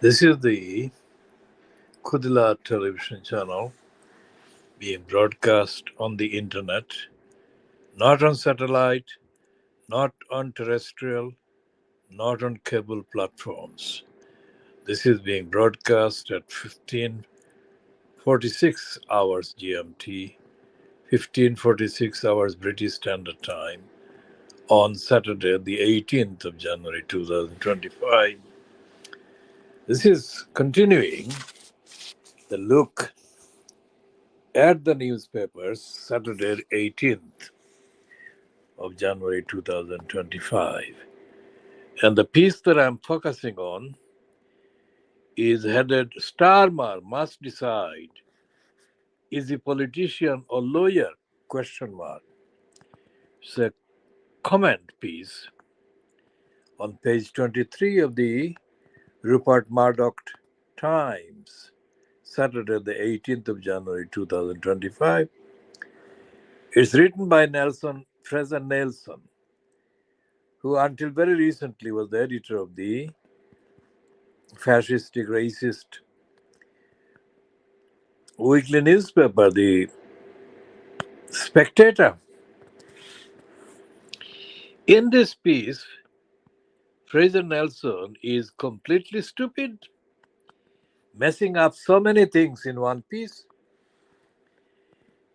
This is the Khoodeelaar television channel being broadcast on the internet, not on satellite, not on terrestrial, not on cable platforms. This is being broadcast at 15:46 hours GMT, 15:46 hours British Standard Time on Saturday, the 18th of January 2025. This is continuing the look at the newspapers, Saturday, 18th of January 2025. And the piece that I'm focusing on is headed Starmer Must Decide. Is he politician or lawyer? Question mark. It's a comment piece on page 23 of the Rupert Murdoch Times, Saturday, the 18th of January 2025. It's written by Fraser Nelson, who until very recently was the editor of the fascistic, racist weekly newspaper, The Spectator. In this piece, Fraser Nelson is completely stupid, messing up so many things in one piece.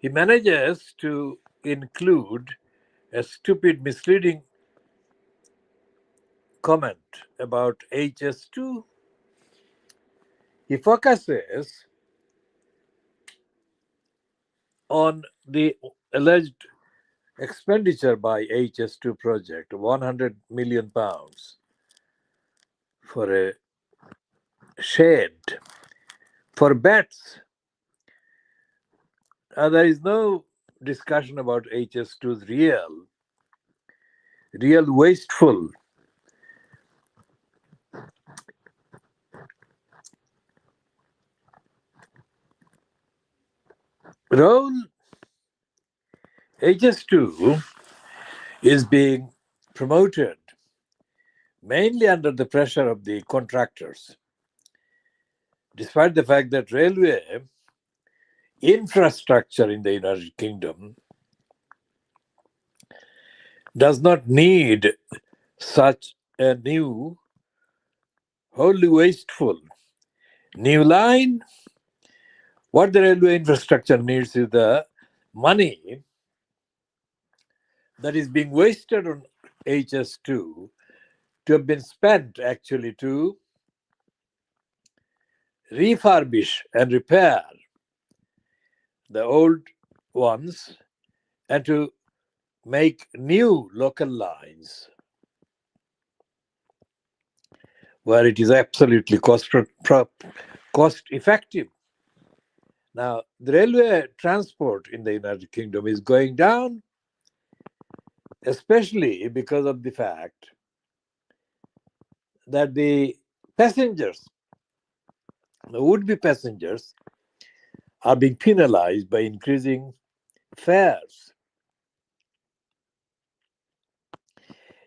He manages to include a stupid, misleading comment about HS2. He focuses on the alleged expenditure by HS2 project, £100 million for a shed for bats. There is no discussion about HS2's real wasteful role. HS2 is being promoted mainly under the pressure of the contractors, despite the fact that railway infrastructure in the United Kingdom does not need such a new, wholly wasteful new line. What the railway infrastructure needs is the money that is being wasted on HS2 to have been spent actually to refurbish and repair the old ones and to make new local lines where it is absolutely cost effective. Now, the railway transport in the United Kingdom is going down, especially because of the fact that the passengers, the would-be passengers, are being penalized by increasing fares.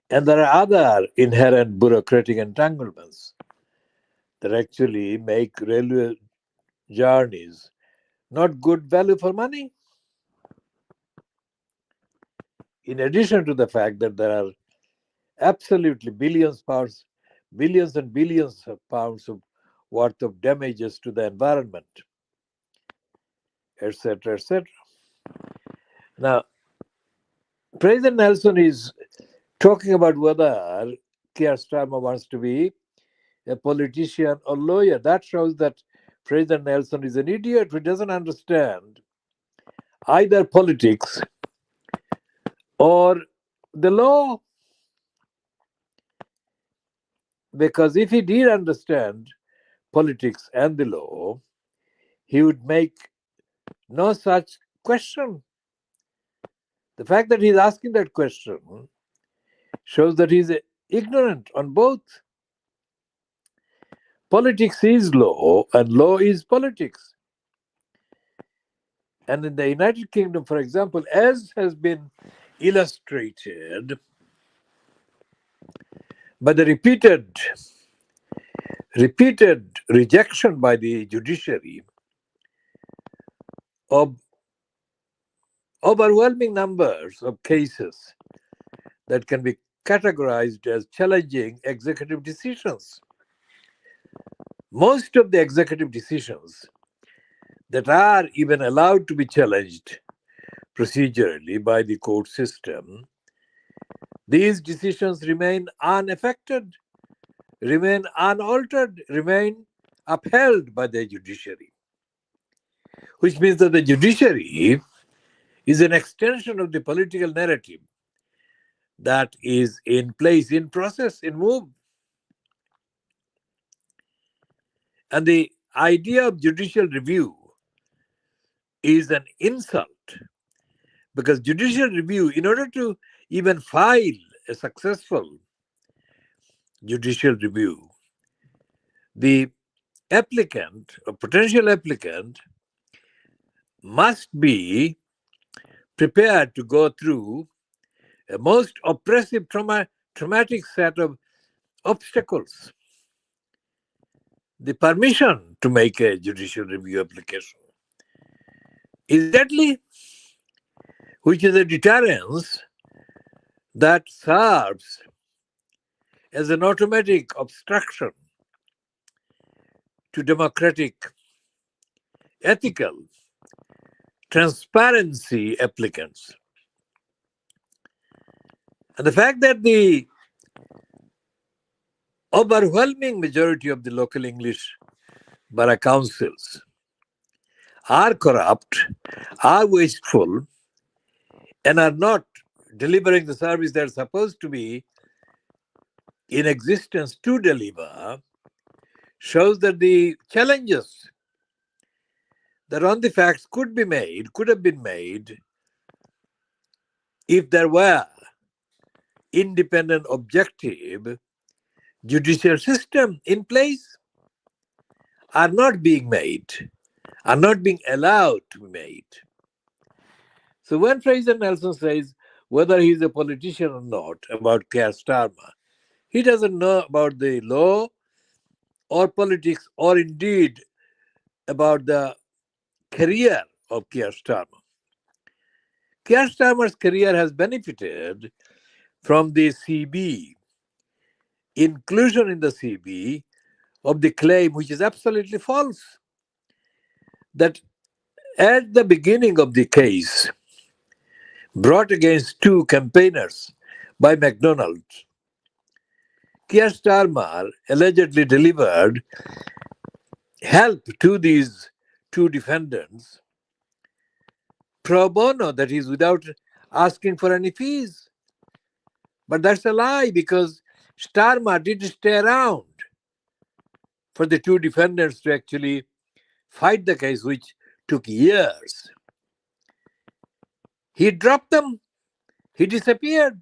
And there are other inherent bureaucratic entanglements that actually make railway journeys not good value for money. In addition to the fact that there are absolutely billions and billions of pounds of worth of damages to the environment, etc., etc. Now, President Nelson is talking about whether Keir Starmer wants to be a politician or lawyer. That shows that President Nelson is an idiot who doesn't understand either politics or the law. Because if he did understand politics and the law, he would make no such question. The fact that he's asking that question shows that he's ignorant on both. Politics is law and law is politics. And in the United Kingdom, for example, as has been illustrated by the repeated repeated rejection by the judiciary of overwhelming numbers of cases that can be categorized as challenging executive decisions. Most of the executive decisions that are even allowed to be challenged procedurally by the court system, these decisions remain unaffected, remain unaltered, remain upheld by the judiciary, which means that the judiciary is an extension of the political narrative that is in place, in process, in move. And the idea of judicial review is an insult, because judicial review, in order to even file a successful judicial review, the applicant or potential applicant must be prepared to go through a most oppressive, traumatic set of obstacles. The permission to make a judicial review application is deadly, which is a deterrence that serves as an automatic obstruction to democratic, ethical, transparency applicants. And the fact that the overwhelming majority of the local English borough councils are corrupt, are wasteful, and are not delivering the service they're supposed to be in existence to deliver, shows that the challenges that on the facts could have been made, if there were independent, objective judicial system in place, are not being made, are not being allowed to be made. So when Fraser Nelson says whether he's a politician or not about Keir Starmer, he doesn't know about the law or politics or indeed about the career of Keir Starmer. Keir Starmer's career has benefited from the CB, inclusion in the CB of the claim, which is absolutely false, that at the beginning of the case brought against two campaigners by McDonald's, Keir Starmer allegedly delivered help to these two defendants pro bono, that is, without asking for any fees. But that's a lie, because Starmer didn't stay around for the two defendants to actually fight the case, which took years. He dropped them, he disappeared,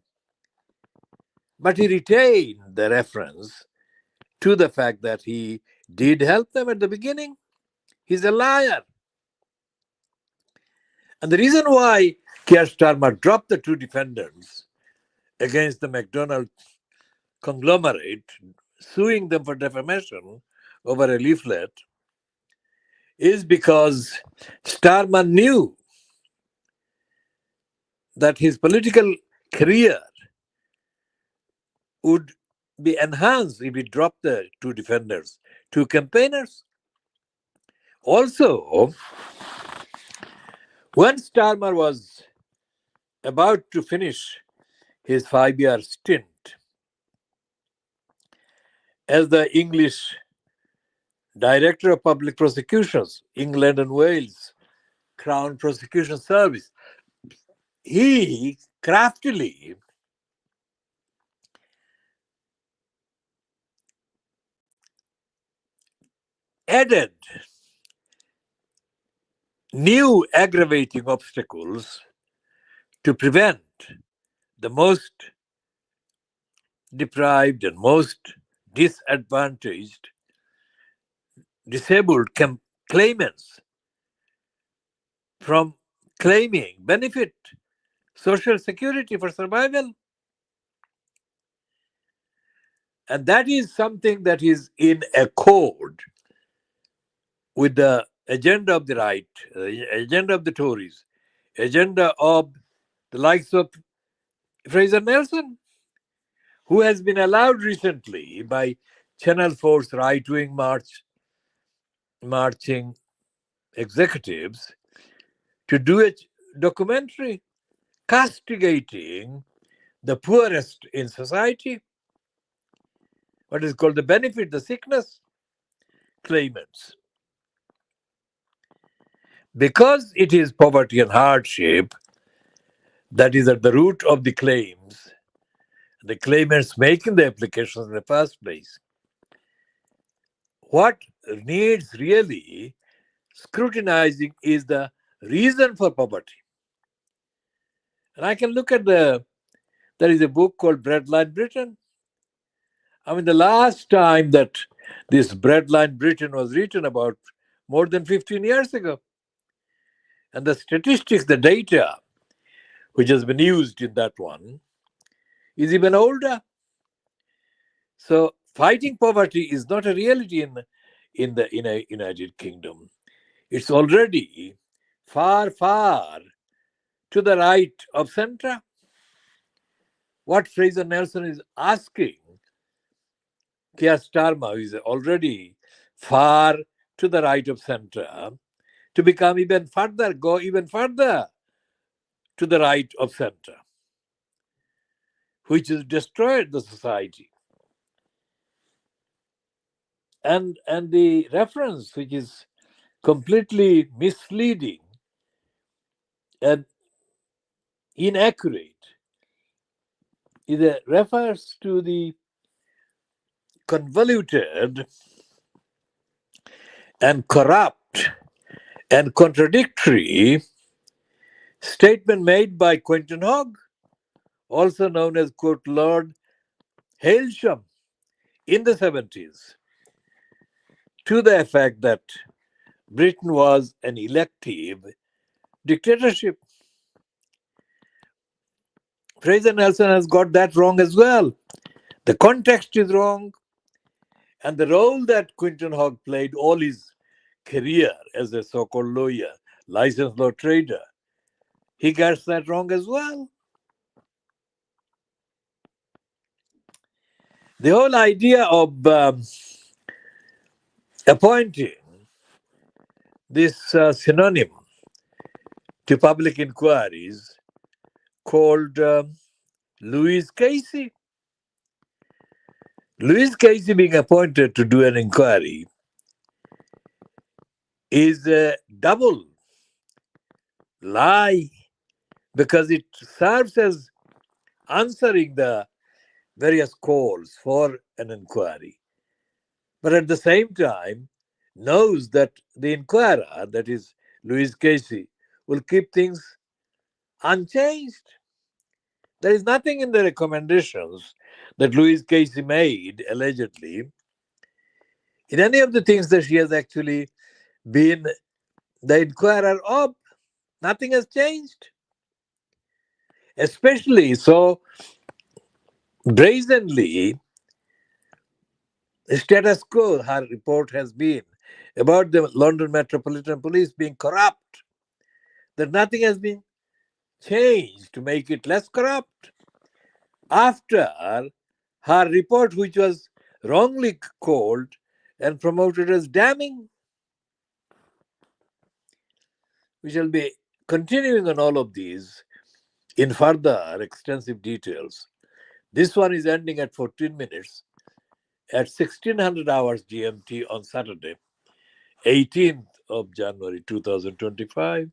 but he retained the reference to the fact that he did help them at the beginning. He's a liar. And the reason why Keir Starmer dropped the two defendants against the McDonald's conglomerate, suing them for defamation over a leaflet, is because Starmer knew that his political career would be enhanced if he dropped the two defenders, two campaigners. Also, when Starmer was about to finish his 5-year stint as the English Director of Public Prosecutions, England and Wales Crown Prosecution Service, he craftily added new aggravating obstacles to prevent the most deprived and most disadvantaged, disabled claimants from claiming benefit, social security for survival. And that is something that is in accord with the agenda of the right, agenda of the Tories, agenda of the likes of Fraser Nelson, who has been allowed recently by Channel 4's right-wing marching executives to do a documentary castigating the poorest in society, what is called the benefit, the sickness claimants. Because it is poverty and hardship that is at the root of the claims, the claimants making the applications in the first place. What needs really scrutinizing is the reason for poverty. And I can look at there is a book called Breadline Britain. I mean, the last time that this Breadline Britain was written about more than 15 years ago. And the statistics, the data, which has been used in that one, is even older. So fighting poverty is not a reality in the United Kingdom. It's already far, far to the right of centre. What Fraser Nelson is asking Keir Starmer, is already far to the right of centre, to become even further, go even further to the right of centre, which has destroyed the society. And the reference, which is completely misleading and inaccurate, it refers to the convoluted and corrupt and contradictory statement made by Quentin Hogg, also known as, quote, Lord Hailsham, in the 70s, to the effect that Britain was an elective dictatorship. Fraser Nelson has got that wrong as well. The context is wrong, and the role that Quentin Hogg played all his career as a so-called lawyer, licensed law trader, he gets that wrong as well. The whole idea of appointing this synonym to public inquiries called Louis Casey. Louis Casey being appointed to do an inquiry is a double lie, because it serves as answering the various calls for an inquiry, but at the same time knows that the inquirer, that is Louis Casey, will keep things unchanged. There is nothing in the recommendations that Louis Casey made, allegedly, in any of the things that she has actually been the inquirer of. Nothing has changed. Especially so brazenly, status quo, her report has been about the London Metropolitan Police being corrupt, that nothing has been changed to make it less corrupt. After her report, which was wrongly called and promoted as damning. We shall be continuing on all of these in further extensive details. This one is ending at 14 minutes at 1600 hours GMT on Saturday, 18th of January 2025.